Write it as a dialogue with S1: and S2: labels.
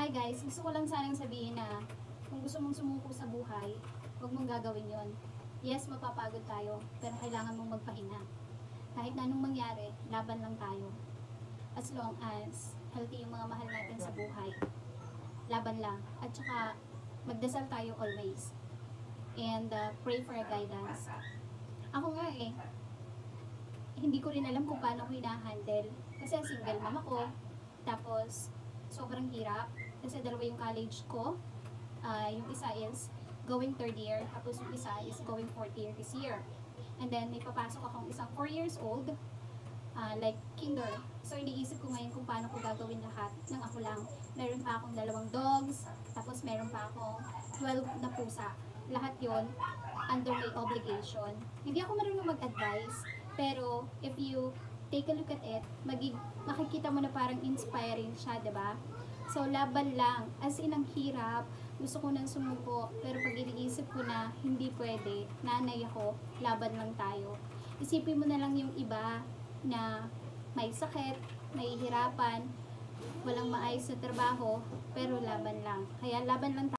S1: Hi guys, gusto ko lang sanang sabihin na kung gusto mong sumuko sa buhay, huwag mong gagawin yon. Yes, mapapagod tayo, pero kailangan mong magpahinga. Kahit na anong mangyari, laban lang tayo. As long as healthy yung mga mahal natin sa buhay, laban lang. At saka, magdasal tayo always. And pray for guidance. Ako nga hindi ko rin alam kung paano ko hinahandle. Kasi single mom ako, tapos sobrang hirap. Kasi dalawa yung college ko. Yung isa is going third year, tapos yung isa is going fourth year this year. And then may papasok akong isang 4 years old, like kinder. So iniisip ko ngayon kung paano ko gagawin lahat ng ako lang. Meron pa akong 2 dogs, tapos meron pa akong 12 na pusa. Lahat yon under my obligation. Hindi ako marunong mag-advise, pero if you take a look at it, makikita mo na parang inspiring siya, diba? So, laban lang. As in, ang hirap. Gusto ko nang sumuko. Pero pag iniisip ko na hindi pwede, nanay ako, laban lang tayo. Isipin mo na lang yung iba na may sakit, may hirapan, walang maayos na trabaho, pero laban lang. Kaya laban lang tayo.